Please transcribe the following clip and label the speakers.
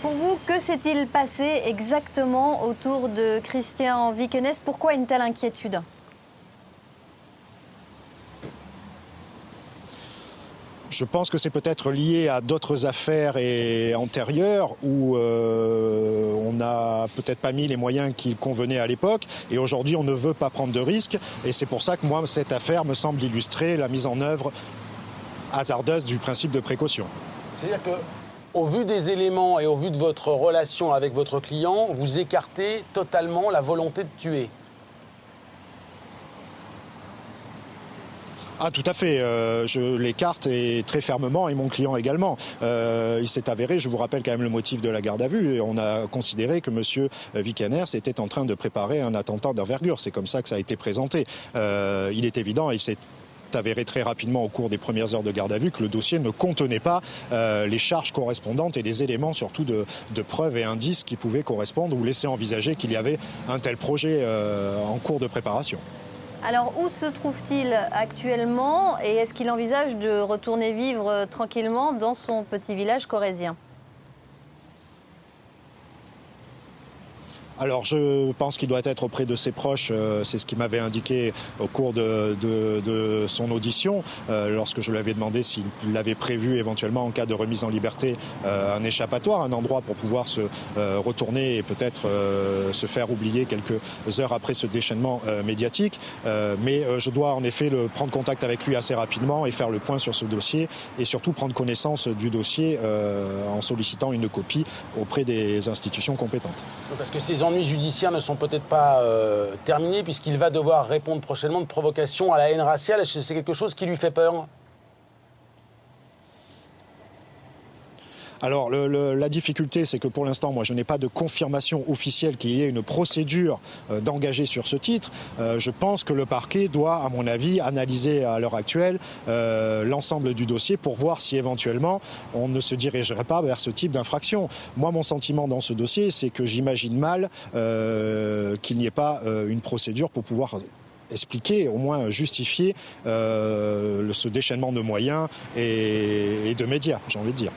Speaker 1: Pour vous, que s'est-il passé exactement autour de Christian Wickennès? Pourquoi une telle inquiétude?
Speaker 2: Je pense que c'est peut-être lié à d'autres affaires antérieures où on n'a peut-être pas mis les moyens qu'il convenait à l'époque et aujourd'hui on ne veut pas prendre de risques et c'est pour ça que moi cette affaire me semble illustrer la mise en œuvre hasardeuse du principe de précaution.
Speaker 3: C'est-à-dire que, au vu des éléments et au vu de votre relation avec votre client, vous écartez totalement la volonté de tuer.
Speaker 2: Ah tout à fait, je l'écarte et très fermement et mon client également. Il s'est avéré, je vous rappelle quand même le motif de la garde à vue, et on a considéré que M. Wickennès était en train de préparer un attentat d'envergure, c'est comme ça que ça a été présenté. Il est évident, et il s'est avéré très rapidement au cours des premières heures de garde à vue que le dossier ne contenait pas les charges correspondantes et les éléments surtout de preuves et indices qui pouvaient correspondre ou laisser envisager qu'il y avait un tel projet en cours de préparation.
Speaker 1: Alors, où se trouve-t-il actuellement et est-ce qu'il envisage de retourner vivre tranquillement dans son petit village corrézien?
Speaker 2: Alors je pense qu'il doit être auprès de ses proches, c'est ce qu'il m'avait indiqué au cours de son audition, lorsque je lui avais demandé s'il l'avait prévu éventuellement en cas de remise en liberté un échappatoire, un endroit pour pouvoir se retourner et peut-être se faire oublier quelques heures après ce déchaînement médiatique. Mais je dois en effet prendre contact avec lui assez rapidement et faire le point sur ce dossier et surtout prendre connaissance du dossier en sollicitant une copie auprès des institutions compétentes.
Speaker 3: Parce que ces ennuis judiciaires ne sont peut-être pas terminés puisqu'il va devoir répondre prochainement de provocation à la haine raciale. Est-ce que c'est quelque chose qui lui fait peur?
Speaker 2: Alors la difficulté, c'est que pour l'instant, moi, je n'ai pas de confirmation officielle qu'il y ait une procédure d'engager sur ce titre. Je pense que le parquet doit, à mon avis, analyser à l'heure actuelle l'ensemble du dossier pour voir si éventuellement on ne se dirigerait pas vers ce type d'infraction. Moi, mon sentiment dans ce dossier, c'est que j'imagine mal qu'il n'y ait pas une procédure pour pouvoir expliquer, au moins justifier ce déchaînement de moyens et de médias, j'ai envie de dire.